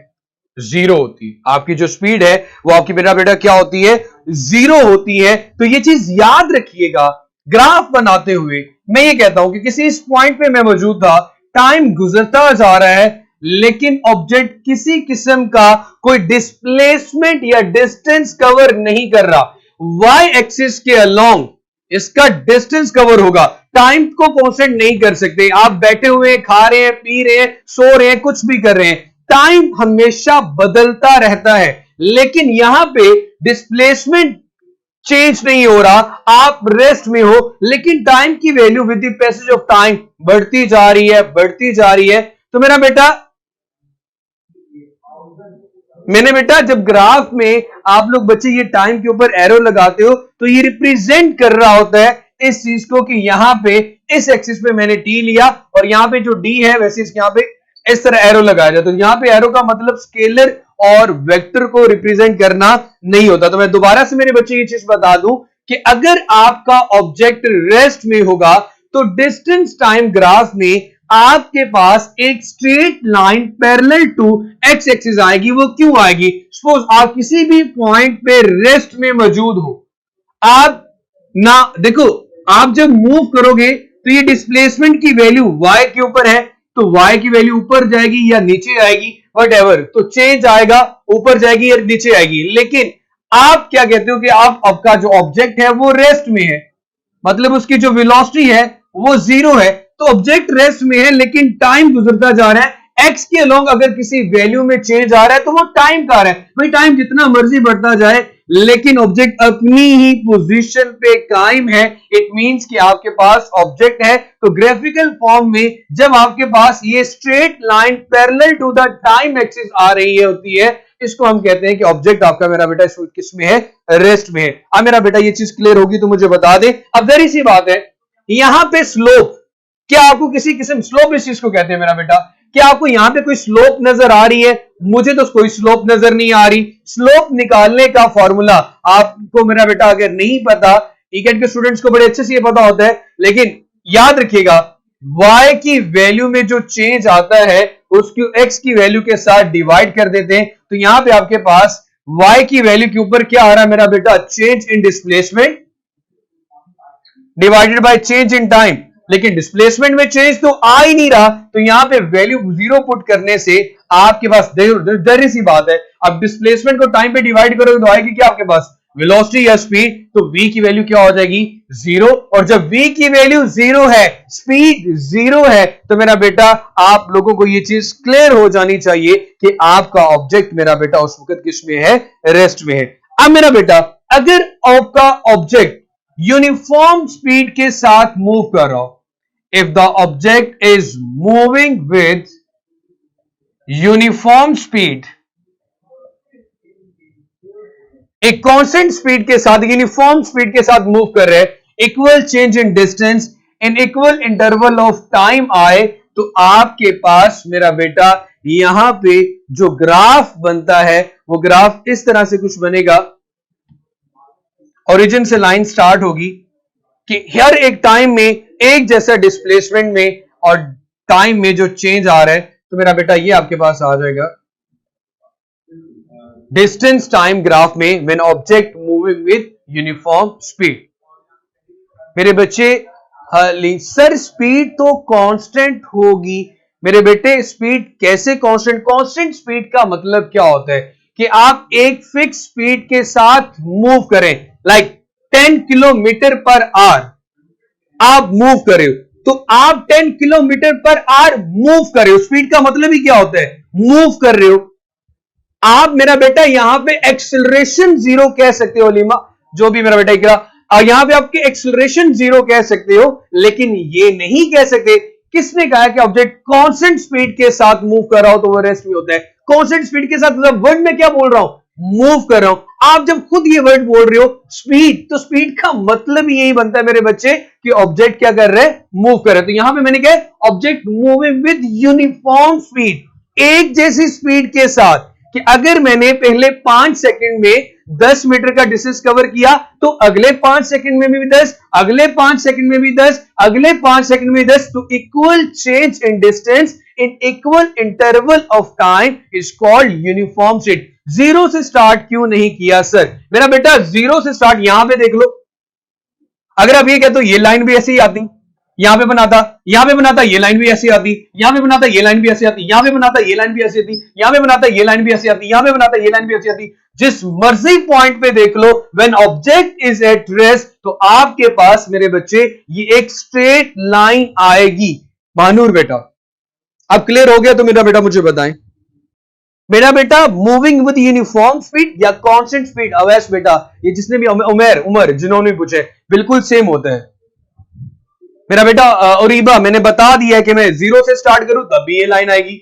S1: जीरो होती है। आपकी जो स्पीड है वो आपकी मेरा बेटा क्या होती है, जीरो होती है। तो ये चीज याद रखिएगा। ग्राफ बनाते हुए मैं ये कहता हूं कि किसी इस पॉइंट पे मैं मौजूद था, टाइम गुजरता जा रहा है लेकिन ऑब्जेक्ट किसी किस्म का कोई डिस्प्लेसमेंट या डिस्टेंस कवर नहीं कर रहा। वाई एक्सिस के अलोंग इसका डिस्टेंस कवर होगा, टाइम को कांस्टेंट नहीं कर सकते। आप बैठे हुए खा रहे हैं, पी रहे हैं, सो रहे हैं, कुछ भी कर रहे हैं, टाइम हमेशा बदलता रहता है। लेकिन यहां पे डिस्प्लेसमेंट चेंज नहीं हो रहा, आप रेस्ट में हो, लेकिन टाइम की value with the passage of time बढ़ती जा रही है, बढ़ती जा रही है। तो मेरा बेटा जब ग्राफ में आप लोग बच्चे ये टाइम के ऊपर एरो लगाते हो तो ये रिप्रेजेंट कर रहा होता है इस चीज को कि यहां पे इस एक्सिस पे मैंने टी लिया और यहां पे जो डी है वैसे यहां पे इस तरह एरो लगाया जाए। तो यहां पे एरो का मतलब स्केलर और वेक्टर को रिप्रेजेंट करना नहीं होता। तो मैं दोबारा से मेरे बच्चे ये चीज बता दूं कि अगर आपका ऑब्जेक्ट रेस्ट में होगा तो डिस्टेंस टाइम ग्राफ में आपके पास एक straight line parallel to X axis आएगी। वो क्यों आएगी? सपोज आप किसी भी पॉइंट पे रेस्ट में मौजूद हो, आप ना देखो, आप जब मूव करोगे तो ये डिस्प्लेसमेंट की वैल्यू y के ऊपर है, तो y की वैल्यू ऊपर जाएगी या नीचे आएगी, व्हाटएवर, तो चेंज आएगा, ऊपर जाएगी या नीचे आएगी। लेकिन आप क्या कहते हो कि आपका जो ऑब्जेक्ट है वो रेस्ट में है, मतलब उसकी जो वेलोसिटी है वो जीरो है। तो ऑब्जेक्ट रेस्ट में है लेकिन टाइम गुजरता जा रहा है, एक्स के अलोंग अगर किसी वैल्यू में चेंज आ रहा है तो वो टाइम का आ रहा है। भाई टाइम जितना मर्जी बढ़ता जाए लेकिन ऑब्जेक्ट अपनी ही पोजीशन पे कायम है, इट मींस कि आपके पास ऑब्जेक्ट है। तो ग्राफिकल फॉर्म में जब आपके पास ये straight line parallel to the time axis आ रही है होती है, इसको हम कहते हैं कि ऑब्जेक्ट आपका मेरा बेटा किस में है? रेस्ट में है। अब मेरा बेटा ये चीज क्लियर होगी तो मुझे बता दे। अब वेरी सी बात है, यहां पे स्लोप, क्या आपको किसी किस्म स्लोप इस चीज को कहते हैं मेरा बेटा? क्या आपको यहां पे कोई स्लोप नजर आ रही है? मुझे तो कोई स्लोप नजर नहीं आ रही। स्लोप निकालने का फॉर्मूला आपको मेरा बेटा अगर नहीं पता, ईकेट के स्टूडेंट्स को बड़े अच्छे से ये पता होता है, लेकिन याद रखिएगा y की वैल्यू में जो चेंज आता है उसको x की वैल्यू के साथ डिवाइड कर देते हैं। तो यहां पे आपके पास y की वैल्यू के ऊपर क्या आ रहा है मेरा बेटा? Change in displacement divided by change in time. लेकिन डिस्प्लेसमेंट में चेंज तो आ ही नहीं रहा, तो यहां पे वैल्यू जीरो पुट करने से आपके पास जरूरी सी बात है, अब डिस्प्लेसमेंट को टाइम पे डिवाइड करोगे तो आएगी क्या आपके पास? वेलोसिटी या स्पीड। तो v की वैल्यू क्या हो जाएगी? जीरो। और जब v की वैल्यू जीरो है, स्पीड जीरो है, तो मेरा बेटा आप लोगों को ये चीज क्लियर हो जानी चाहिए कि आपका ऑब्जेक्ट मेरा बेटा उस वक्त किस में है? रेस्ट में है। अब मेरा बेटा अगर आपका ऑब्जेक्ट यूनिफॉर्म स्पीड के साथ मूव कर रहा हो, if the object is moving with uniform speed, एक कांस्टेंट स्पीड के साथ, यूनिफॉर्म स्पीड के साथ मूव कर रहे हैं, equal change in distance in equal interval of time आए, तो आपके पास मेरा बेटा यहां पे जो ग्राफ बनता है वो ग्राफ इस तरह से कुछ बनेगा। ओरिजिन से लाइन स्टार्ट होगी कि हर एक टाइम में एक जैसा डिस्प्लेसमेंट में और टाइम में जो चेंज आ रहा है, तो मेरा बेटा ये आपके पास आ जाएगा डिस्टेंस टाइम ग्राफ में when object moving with uniform speed. मेरे बच्चे सर स्पीड तो कांस्टेंट होगी। मेरे बेटे स्पीड कैसे कांस्टेंट? कांस्टेंट स्पीड का मतलब क्या होता है कि आप एक फिक्स स्पीड के साथ मूव करें, लाइक 10 किलोमीटर पर आवर आप मूव कर रहे हो, तो आप 10 किलोमीटर पर आवर मूव कर रहे हो। स्पीड का मतलब ही क्या होता है? मूव कर रहे हो आप मेरा बेटा। यहां पे एक्सेलरेशन जीरो कह सकते हो, लीमा जो भी मेरा बेटा करा, यहां पे आपके एक्सेलरेशन जीरो कह सकते हो, लेकिन ये नहीं कह सकते। किसने कहा कि ऑब्जेक्ट कांस्टेंट स्पीड के साथ मूव कर रहा हो तो वो रेस्ट में होता है? कांस्टेंट स्पीड के साथ मतलब वर्ड में क्या बोल रहा हूं? मूव कर रहा हूं। आप जब खुद ये वर्ड बोल रहे हो स्पीड, तो स्पीड का मतलब ही यही बनता है मेरे बच्चे कि ऑब्जेक्ट क्या कर रहे हैं? मूव कर रहे हैं। तो यहां पे मैंने कहा object moving with uniform speed, एक जैसी स्पीड के साथ, कि अगर मैंने पहले 5 सेकंड में 10 मीटर का डिस्टेंस कवर किया तो अगले 5 सेकंड में भी 10, अगले 5 सेकंड में भी 10, अगले 5 सेकंड में 10, तो equal change in distance in equal interval of time is called uniform speed. Zero से स्टार्ट क्यों नहीं किया सर? मेरा बेटा जीरो से स्टार्ट यहां पे देख लो, अगर आप ये कहते हो ये लाइन भी ऐसे ही आती, यहां पे बनाता, यहां पे बनाता, ये लाइन भी ऐसी आती, यहां पे बनाता, ये लाइन भी ऐसी आती, यहां पे बनाता, ये लाइन भी ऐसी आती, यहां पे बनाता, ये लाइन भी ऐसी आती, यहां पे बनाता, ये लाइन भी ऐसी आती। जिस मर्जी पॉइंट पे देख लो, when object is at rest, तो आपके पास मेरे बच्चे ये एक स्ट्रेट लाइन आएगी। महानूर बेटा अब क्लियर हो गया तो मेरा बेटा मुझे बताएं। मेरा बेटा मूविंग विद यूनिफॉर्म स्पीड या कांस्टेंट स्पीड? अवैस बेटा, ये जिसने भी उमर जिन्होंने पूछे बिल्कुल सेम होता है मेरा बेटा। और मैंने बता दिया है कि मैं 0 से स्टार्ट करूं तब भी ये लाइन आएगी,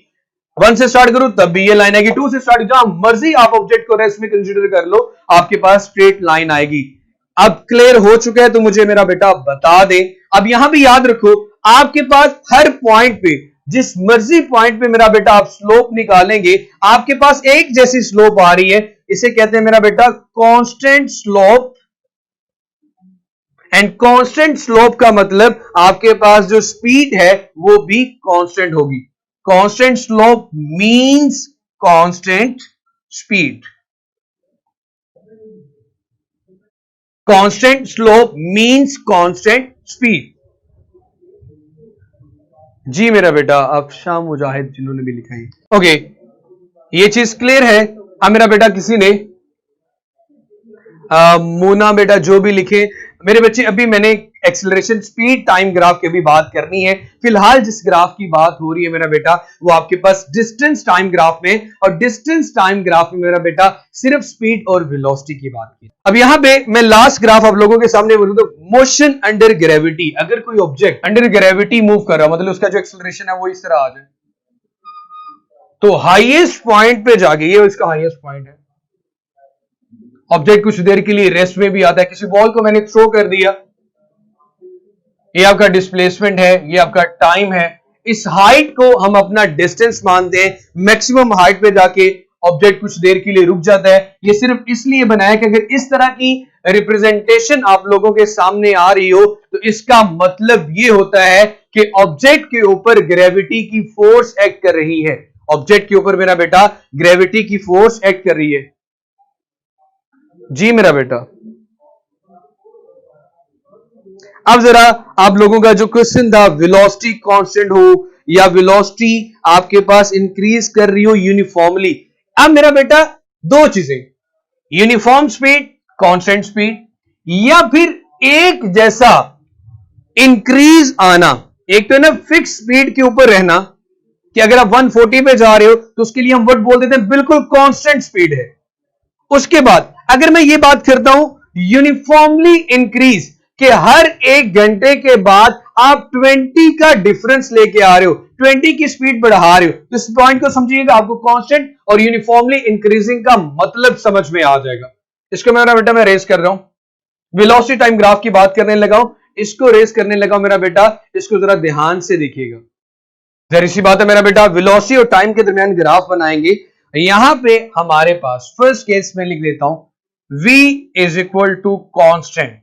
S1: 1 से स्टार्ट करूं तब भी ये लाइन आएगी, 2 से स्टार्ट, जहां मर्जी आप ऑब्जेक्ट को रेस्ट में कंसीडर कर लो, आपके पास स्ट्रेट लाइन आएगी। अब क्लियर हो चुका है तो मुझे मेरा बेटा बता दे। अब यहां भी याद रखो, आपके पास हर पॉइंट पे, जिस मर्जी पॉइंट पे मेरा बेटा आप स्लोप निकालेंगे, आपके पास एक जैसी स्लोप आ रही है, इसे कहते हैं मेरा बेटा constant slope. And constant slope का मतलब आपके पास जो स्पीड है वो भी कांस्टेंट होगी। Constant slope means constant speed. Constant slope means constant speed. जी मेरा बेटा, अब शाम मुजाहिद जिन्होंने भी लिखा है, ओके, ये चीज क्लियर है। अब मेरा बेटा किसी ने मोना बेटा जो भी लिखे मेरे बच्चे, अभी मैंने एक्सेलरेशन स्पीड टाइम ग्राफ की भी बात करनी है। फिलहाल जिस ग्राफ की बात हो रही है मेरा बेटा, वो आपके पास डिस्टेंस टाइम ग्राफ में, और डिस्टेंस टाइम ग्राफ में मेरा बेटा सिर्फ स्पीड और वेलोसिटी की बात की। अब यहां पे मैं लास्ट ग्राफ आप लोगों के सामने बोलूं तो मोशन अंडर ग्रेविटी, अगर कोई ऑब्जेक्ट अंडर ग्रेविटी मूव कर रहा, मतलब उसका जो एक्सेलरेशन है वो इस तरह आ जाए, तो हाईएस्ट पॉइंट पे जाके, ये इसका हाईएस्ट पॉइंट है, ऑब्जेक्ट कुछ देर के लिए रेस्ट में भी आता है। किसी बॉल को मैंने थ्रो कर दिया, ये आपका डिस्प्लेसमेंट है, ये आपका टाइम है, इस हाइट को हम अपना डिस्टेंस मानते हैं। मैक्सिमम हाइट पे जाके ऑब्जेक्ट कुछ देर के लिए रुक जाता है। ये सिर्फ इसलिए बनाया कि अगर इस तरह की रिप्रेजेंटेशन आप लोगों के सामने आ रही हो तो इसका मतलब ये होता है कि ऑब्जेक्ट के ऊपर ग्रेविटी की फोर्स एक्ट कर रही है। ऑब्जेक्ट के ऊपर मेरा बेटा ग्रेविटी की फोर्स एक्ट कर रही है। जी मेरा बेटा, अब जरा आप लोगों का जो क्वेश्चन था, वेलोसिटी कांस्टेंट हो या वेलोसिटी आपके पास इंक्रीज कर रही हो यूनिफॉर्मली। अब मेरा बेटा दो चीजें, यूनिफॉर्म स्पीड कांस्टेंट स्पीड, या फिर एक जैसा इंक्रीज आना। एक तो है ना फिक्स स्पीड के ऊपर रहना, कि अगर आप 140 पे जा रहे हो तो उसके लिए हम वर्ड बोल देते हैं बिल्कुल कांस्टेंट स्पीड है। उसके बाद अगर मैं ये बात करता हूं यूनिफॉर्मली इंक्रीज, कि हर एक घंटे के बाद आप 20 का डिफरेंस लेके आ रहे हो, 20 की स्पीड बढ़ा रहे हो, तो इस पॉइंट को समझिएगा, आपको कांस्टेंट और यूनिफॉर्मली इंक्रीजिंग का मतलब समझ में आ जाएगा। इसको मेरा बेटा मैं रेस कर रहा हूं, वेलोसिटी टाइम ग्राफ की बात करने लगा हूं, इसको रेस करने लगा हूं मेरा बेटा, इसको जरा ध्यान से देखिएगा। जहरी सी बात है मेरा बेटा, वेलोसिटी और टाइम के दरमियान ग्राफ बनाएंगे। यहां पे हमारे पास फर्स्ट केस में लिख लेता हूं, v is equal to constant,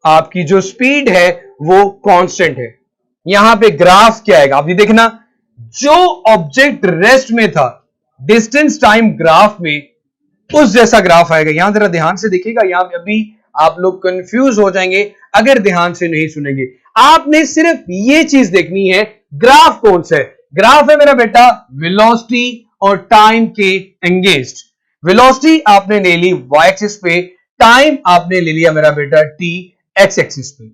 S1: आपकी जो स्पीड है वो कांस्टेंट है। यहां पे ग्राफ क्या आएगा आप ये देखना, जो ऑब्जेक्ट रेस्ट में था डिस्टेंस टाइम ग्राफ में, उस जैसा ग्राफ आएगा। यहां जरा ध्यान से देखिएगा, यहां पे अभी आप लोग कंफ्यूज हो जाएंगे अगर ध्यान से नहीं सुनेंगे। आपने सिर्फ ये चीज देखनी है, ग्राफ कौन सा है? ग्राफ है मेरा बेटा वेलोसिटी और टाइम के एंगेज्ड। वेलोसिटी आपने ले ली y एक्सिस पे, टाइम आपने ले लिया मेरा बेटा t x एक्सिस पे।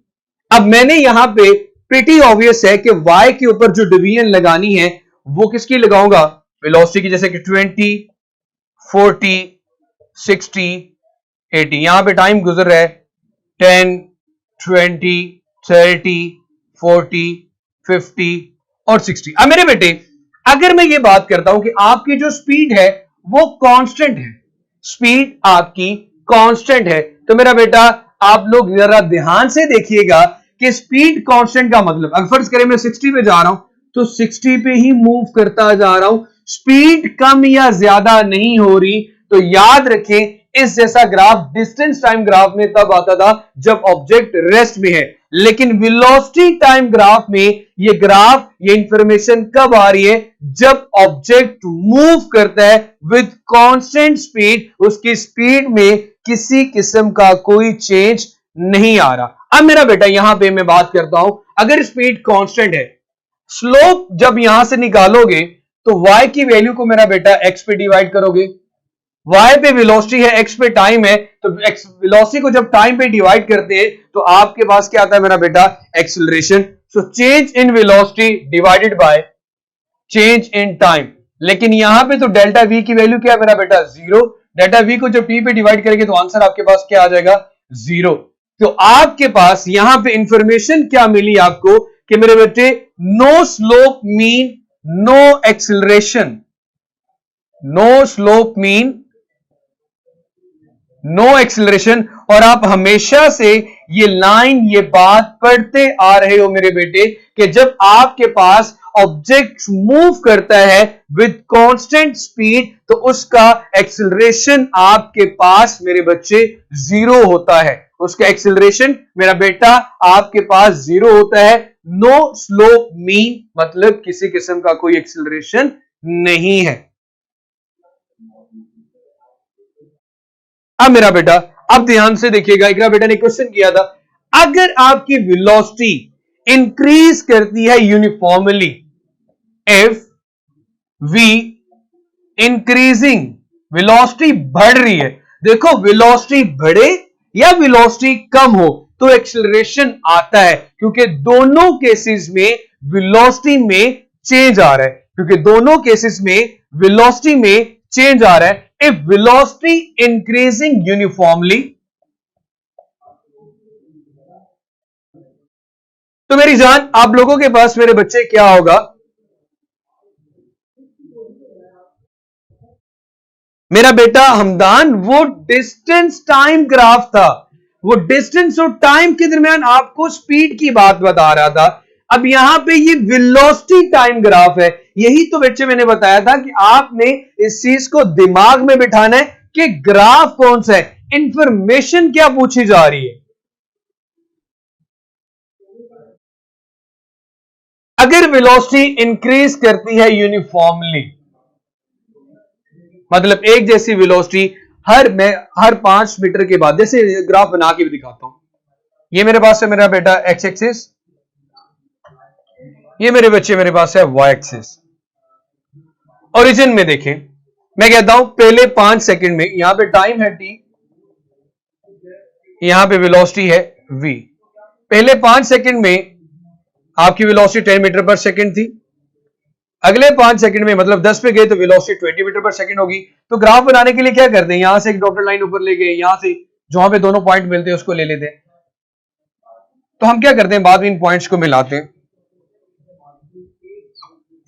S1: अब मैंने यहां पे प्रीटी ऑब्वियस है कि y के ऊपर जो डिवीजन लगानी है वो किसकी लगाऊंगा? वेलोसिटी की, जैसे कि 20, 40, 60, 80। यहां पे टाइम गुजर रहा है 10, 20, 30, 40, 50 और 60। अब मेरे बेटे अगर मैं ये बात करता हूं कि आपकी जो स्पीड है वो कांस्टेंट है, स्पीड आपकी कांस्टेंट है, तो मेरा बेटा आप लोग जरा ध्यान से देखिएगा कि स्पीड कांस्टेंट का मतलब, अगर फर्ज करें मैं 60 पे जा रहा हूं तो 60 पे ही मूव करता जा रहा हूं, स्पीड कम या ज्यादा नहीं हो रही। तो याद रखें, इस जैसा ग्राफ डिस्टेंस टाइम ग्राफ में तब आता था जब ऑब्जेक्ट रेस्ट में है, लेकिन वेलोसिटी टाइम ग्राफ में ये ग्राफ, ये इंफॉर्मेशन कब आ रही है? जब ऑब्जेक्ट मूव करता है विद कांस्टेंट स्पीड, उसकी स्पीड में किसी किस्म का कोई चेंज नहीं आ रहा। अब मेरा बेटा यहां पे मैं बात करता हूं, अगर स्पीड कांस्टेंट है, स्लोप जब यहां से निकालोगे तो y की वैल्यू को मेरा बेटा x पे डिवाइड करोगे, y पे वेलोसिटी है, x पे टाइम है, तो वेलोसिटी को जब टाइम पे डिवाइड करते हैं तो आपके पास क्या आता है मेरा बेटा? Acceleration. So change in velocity divided by change in time. लेकिन यहां पे तो डेल्टा वी की वैल्यू क्या है मेरा बेटा, जीरो। डेल्टा वी को जब टी पे डिवाइड करेंगे तो आंसर आपके पास क्या आ जाएगा, जीरो। तो आपके पास यहां पे इंफॉर्मेशन क्या मिली आपको कि मेरे बेटे no slope mean no acceleration, no slope mean no acceleration. और आप हमेशा से ये लाइन, ये बात पढ़ते आ रहे हो मेरे बेटे कि जब आपके पास ऑब्जेक्ट मूव करता है विद कांस्टेंट स्पीड तो उसका एक्सिलरेशन आपके पास मेरे बच्चे जीरो होता है, उसका एक्सिलरेशन मेरा बेटा आपके पास जीरो होता है। नो स्लोप मीन मतलब किसी किस्म का कोई एक्सिलरेशन नहीं है। अब मेरा बेटा अब ध्यान से देखिएगा, एक बेटा ने क्वेश्चन किया था, अगर आपकी वेलोसिटी इंक्रीज करती है uniformly, if we increasing, velocity बढ़ रही है, देखो वेलोसिटी बढ़े या वेलोसिटी कम हो तो एक्सेलरेशन आता है, क्योंकि दोनों केसेस में वेलोसिटी में चेंज आ रहा है, क्योंकि दोनों केसेस में वेलोसिटी में चेंज आ रहा है। इफ वेलोसिटी इंक्रीजिंग यूनिफॉर्मली, तो मेरी जान आप लोगों के पास मेरे बच्चे क्या होगा, मेरा बेटा हमदान वो डिस्टेंस टाइम ग्राफ था, वो डिस्टेंस और टाइम के दरमियान आपको स्पीड की बात बता रहा था। अब यहां पे ये वेलोसिटी टाइम ग्राफ है, यही तो बच्चे मैंने बताया था कि आपने इस चीज को दिमाग में बिठाना है कि ग्राफ कौन सा है, इंफॉर्मेशन क्या पूछी जा रही है। अगर वेलोसिटी इंक्रीज करती है यूनिफॉर्मली, मतलब एक जैसी वेलोसिटी हर 5 मीटर के बाद, जैसे ग्राफ बना के भी दिखाता हूं, ये मेरे पास है मेरा बेटा एक्स एक्सिस, ये मेरे बच्चे मेरे पास है वाई एक्सिस। ओरिजिन में देखें, मैं कहता हूं पहले 5 सेकंड में यहां पे टाइम है टी, यहां पे वेलोसिटी है वी। पहले 5 सेकंड में आपकी वेलोसिटी 10 मीटर पर सेकंड थी, अगले 5 सेकंड में मतलब 10 पे गए तो वेलोसिटी 20 मीटर पर सेकंड होगी। तो ग्राफ बनाने के लिए क्या करते हैं, यहां से एक डॉटेड लाइन ऊपर ले गए, यहां से जहां पे दोनों पॉइंट मिलते हैं उसको ले लेते हैं। तो हम क्या करते हैं, बाद में इन पॉइंट्स को मिलाते हैं।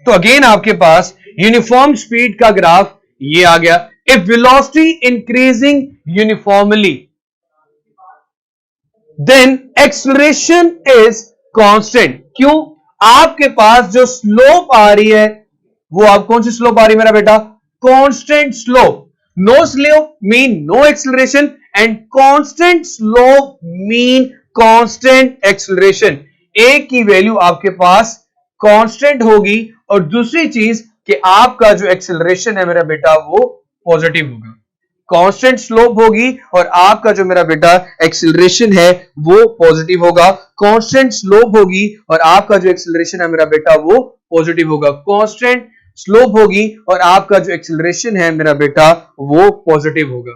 S1: तो अगेन आपके पास यूनिफॉर्म स्पीड का ग्राफ ये आ गया। If velocity increasing uniformly then acceleration is constant. क्यों, आपके पास जो स्लोप आ रही है वो आप कौन सी स्लोप आ रही है मेरा बेटा, constant slope. No slope mean no acceleration and constant slope mean constant acceleration. एक की वैल्यू आपके पास कांस्टेंट होगी और दूसरी चीज कि आपका जो एक्सेलरेशन है मेरा बेटा वो पॉजिटिव होगा। कांस्टेंट स्लोप होगी और आपका जो मेरा बेटा एक्सेलरेशन है वो पॉजिटिव होगा। कांस्टेंट स्लोप होगी और आपका जो एक्सेलरेशन है मेरा बेटा वो पॉजिटिव होगा। कांस्टेंट स्लोप होगी और आपका जो एक्सेलरेशन है मेरा बेटा वो पॉजिटिव होगा।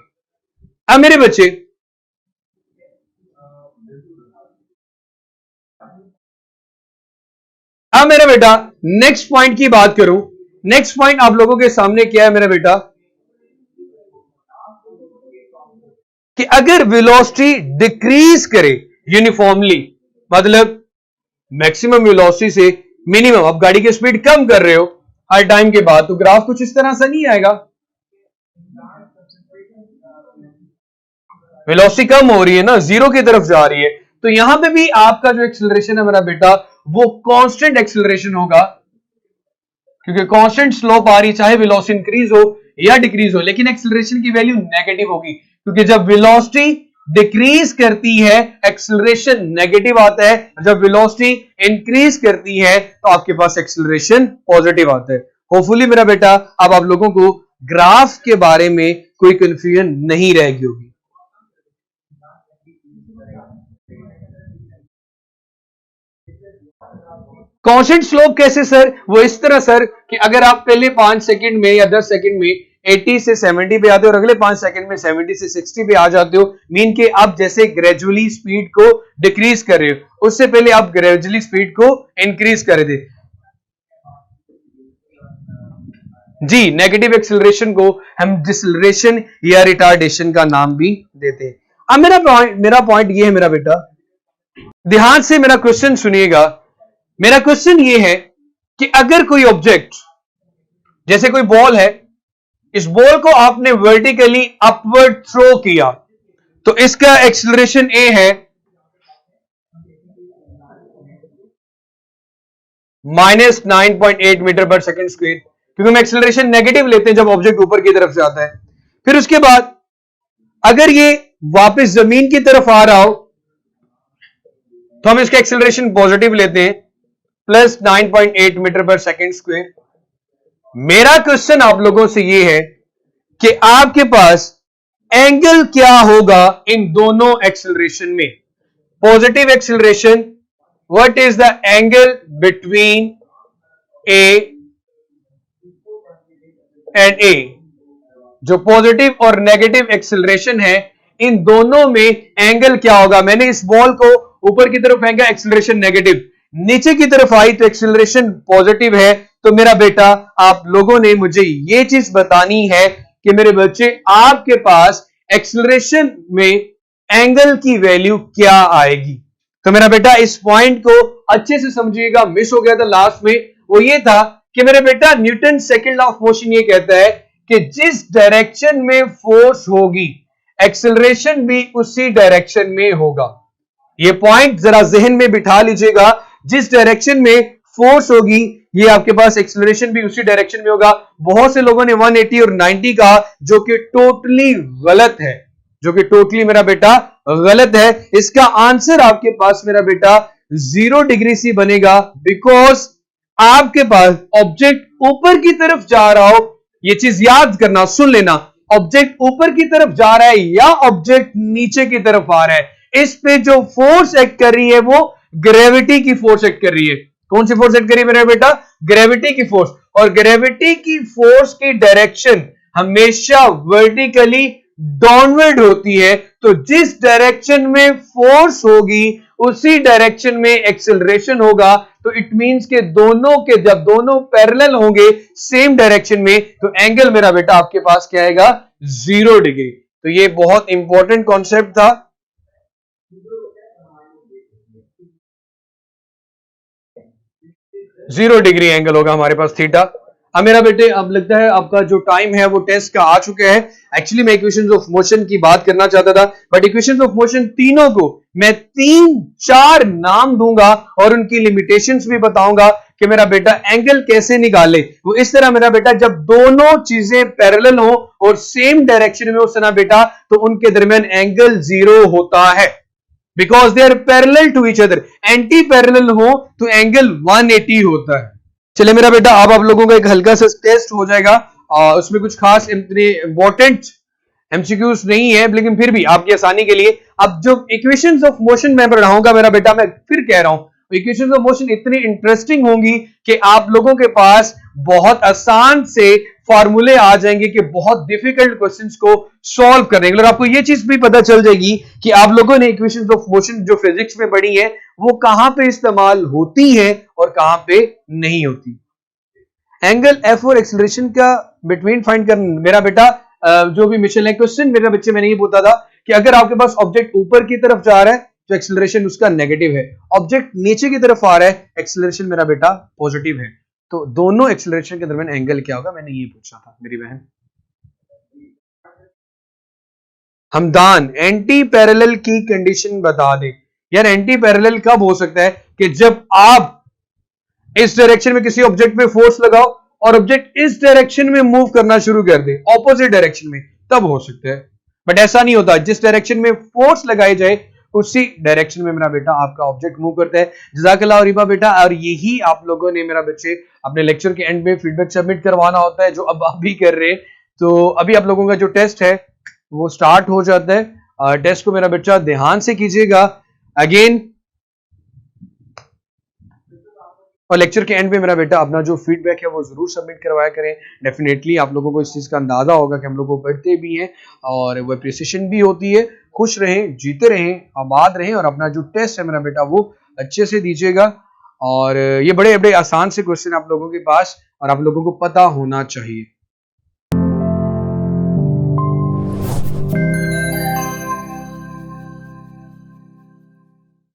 S1: अब मेरे बच्चे अब मेरा बेटा नेक्स्ट पॉइंट की बात करूं, नेक्स्ट पॉइंट आप लोगों के सामने क्या है मेरा बेटा, कि अगर वेलोसिटी डिक्रीज करे यूनिफॉर्मली, मतलब मैक्सिमम वेलोसिटी से मिनिमम, आप गाड़ी की स्पीड कम कर रहे हो हर टाइम के बाद, तो ग्राफ कुछ इस तरह से नहीं आएगा। वेलोसिटी कम हो रही है ना, जीरो की तरफ जा रही है, तो यहां पे भी आपका जो एक्सेलरेशन है मेरा बेटा वो कांस्टेंट एक्सेलरेशन होगा, क्योंकि कांस्टेंट स्लोप आ रही है, चाहे वेलोसिटी इंक्रीज हो या डिक्रीज हो, लेकिन एक्सेलरेशन की वैल्यू नेगेटिव होगी, क्योंकि जब वेलोसिटी डिक्रीज करती है एक्सेलरेशन नेगेटिव आता है, जब वेलोसिटी इंक्रीज करती है तो आपके पास एक्सेलरेशन पॉजिटिव आता है। होपफुली मेरा बेटा अब आप लोगों को ग्राफ के बारे में कोई कंफ्यूजन नहीं रहेगी होगी। कांस्टेंट स्लोप कैसे सर, वो इस तरह सर कि अगर आप पहले 5 सेकंड में या 10 सेकंड में 80 से 70 पे आते हो और अगले 5 सेकंड में 70 से 60 पे आ जाते हो, मीन के आप जैसे ग्रेजुअली स्पीड को डिक्रीज कर रहे हो, उससे पहले आप ग्रेजुअली स्पीड को इंक्रीज कर रहे थे। जी, नेगेटिव एक्सेलरेशन को हम डिसलेरेशन या रिटार्डेशन का नाम भी देते हैं। अब मेरा पॉइंट ये है मेरा बेटा, ध्यान से मेरा क्वेश्चन सुनिएगा। मेरा क्वेश्चन ये है कि अगर कोई ऑब्जेक्ट, जैसे कोई बॉल है, इस बॉल को आपने वर्टिकली अपवर्ड थ्रो किया, तो इसका एक्सेलरेशन ए है -9.8 मीटर पर सेकेंड स्क्वायर, क्योंकि हम एक्सेलरेशन नेगेटिव लेते हैं जब ऑब्जेक्ट ऊपर की तरफ से आता है। फिर उसके बाद अगर ये वापस जमीन की तरफ आ रहा हो तो हम इसका एक्सेलरेशन पॉजिटिव लेते हैं, +9.8 मीटर पर सेकेंड स्क्वायर। मेरा क्वेश्चन आप लोगों से ये है कि आपके पास एंगल क्या होगा इन दोनों एक्सेलरेशन में। Positive acceleration, what is the angle between A and A. जो पॉजिटिव और नेगेटिव एक्सेलरेशन है, इन दोनों में एंगल क्या होगा। मैंने इस बॉल को ऊपर की तरफ फेंका, एक्सेलरेशन नेगेटिव, नीचे की तरफ आई तो एक्सेलरेशन पॉजिटिव है। तो मेरा बेटा, आप लोगों ने मुझे ये चीज बतानी है कि मेरे बच्चे, आपके पास एक्सेलरेशन में एंगल की वैल्यू क्या आएगी। तो मेरा बेटा इस पॉइंट को अच्छे से समझिएगा, मिस हो गया था लास्ट में। वो ये था कि मेरे बेटा, Newton second law of motion ये कहता है कि जिस डायरेक्शन में फोर्स होगी, एक्सेलरेशन भी उसी डायरेक्शन में होगा। ये पॉइंट जरा जहन में बिठा लीजिएगा। जिस डायरेक्शन में फोर्स होगी, ये आपके पास एक्सेलरेशन भी उसी डायरेक्शन में होगा। बहुत से लोगों ने 180 और 90 कहा, जो कि टोटली गलत है, जो कि टोटली मेरा बेटा गलत है। इसका आंसर आपके पास मेरा बेटा 0 डिग्री सी बनेगा, बिकॉज आपके पास ऑब्जेक्ट ऊपर की तरफ जा रहा हो। ये चीज याद करना, सुन लेना, ऑब्जेक्ट ऊपर की तरफ जा रहा है या ऑब्जेक्ट नीचे की तरफ आ रहा है, इस पे जो फोर्स एक्ट कर रही है वो ग्रेविटी की फोर्स एक्ट कर रही है। कौन सी फोर्स एक्ट कर रही है मेरा बेटा? ग्रेविटी की फोर्स। और ग्रेविटी की फोर्स की डायरेक्शन हमेशा वर्टिकली डाउनवर्ड होती है। तो जिस डायरेक्शन में फोर्स होगी, उसी डायरेक्शन में एक्सेलरेशन होगा। तो इट मींस के दोनों के, जब दोनों पैरेलल होंगे सेम डायरेक्शन में, तो एंगल मेरा बेटा आपके पास क्या आएगा? 0 डिग्री। तो ये बहुत इंपॉर्टेंट कॉन्सेप्ट था। जीरो डिग्री एंगल होगा हमारे पास थीटा। अब मेरा बेटे, अब लगता है आपका जो टाइम है वो टेस्ट का आ चुका है। एक्चुअली मैं इक्वेशंस ऑफ मोशन की बात करना चाहता था, बट इक्वेशंस ऑफ मोशन तीनों को मैं 3-4 नाम दूंगा और उनकी लिमिटेशंस भी बताऊंगा कि मेरा बेटा एंगल कैसे निकाले। वो इस तरह मेरा बेटा, जब दोनों चीजें पैरेलल हो और सेम डायरेक्शन में हो ना बेटा, तो उनके दरमियान एंगल 0 होता है, because they are parallel to each other. Anti parallel हो तो एंगल 180 होता है। चले मेरा बेटा, अब आप लोगों का एक हल्का सा टेस्ट हो जाएगा। उसमें कुछ खास इतने इंपॉर्टेंट एमसीक्यूज नहीं है, लेकिन फिर भी आपकी आसानी के लिए अब जो इक्वेशंस ऑफ मोशन मैं पढ़ाऊंगा मेरा बेटा, मैं फिर कह रहा हूं, इक्वेशंस ऑफ मोशन इतनी इंटरेस्टिंग होंगी कि आप लोगों के पास बहुत आसान से फॉर्मूले आ जाएंगे कि बहुत डिफिकल्ट क्वेश्चंस को सॉल्व करेंगे। और आपको ये चीज भी पता चल जाएगी कि आप लोगों ने इक्वेशंस ऑफ मोशन जो फिजिक्स में पढ़ी है वो कहां पे इस्तेमाल होती है और कहां पे नहीं होती। एंगल एफ और एक्सेलरेशन का बिटवीन फाइंड करना मेरा बेटा, जो भी मिशन है क्वेश्चन मेरे बच्चे, मैंने ये बोला था कि अगर आपके पास ऑब्जेक्ट ऊपर की तरफ जा रहा है तो एक्सेलरेशन उसका नेगेटिव है, ऑब्जेक्ट नीचे की तरफ आ रहा है एक्सेलरेशन मेरा बेटा पॉजिटिव है। तो दोनों एक्सेलरेशन के दरमियान एंगल क्या होगा, मैंने ये पूछा था मेरी बहन। हमदान, एंटी पैरेलल की कंडीशन बता दे। यार एंटी पैरेलल कब हो सकता है? कि जब आप इस डायरेक्शन में किसी ऑब्जेक्ट पे फोर्स लगाओ और ऑब्जेक्ट इस डायरेक्शन में मूव करना शुरू कर दे, ऑपोजिट डायरेक्शन में, तब हो सकता है। बट ऐसा नहीं होता, जिस डायरेक्शन में फोर्स लगाई जाए उसी डायरेक्शन में मेरा बेटा आपका ऑब्जेक्ट मूव करता है। जज़ाकल्लाह रिबा बेटा। और यही आप लोगों ने मेरा बच्चे अपने लेक्चर के एंड में फीडबैक सबमिट करवाना होता है, जो अब आप भी कर रहे हैं। तो अभी आप लोगों का जो टेस्ट है वो स्टार्ट हो जाता है। टेस्ट को मेरा बच्चा ध्यान से कीजिएगा अगेन, और लेक्चर के एंड में मेरा बेटा अपना जो फीडबैक है वो जरूर सबमिट करवाया करें। डेफिनेटली आप लोगों को इस चीज का अंदाजा होगा कि हम लोग को पढ़ते भी हैं और वो अप्रिसिएशन भी होती है। खुश रहें, जीते रहें, आबाद रहें, और अपना जो टेस्ट है मेरा बेटा वो अच्छे से दीजिएगा। और ये बड़े बड़े आसान से क्वेश्चन आप लोगों के पास और आप लोगों को पता होना चाहिए।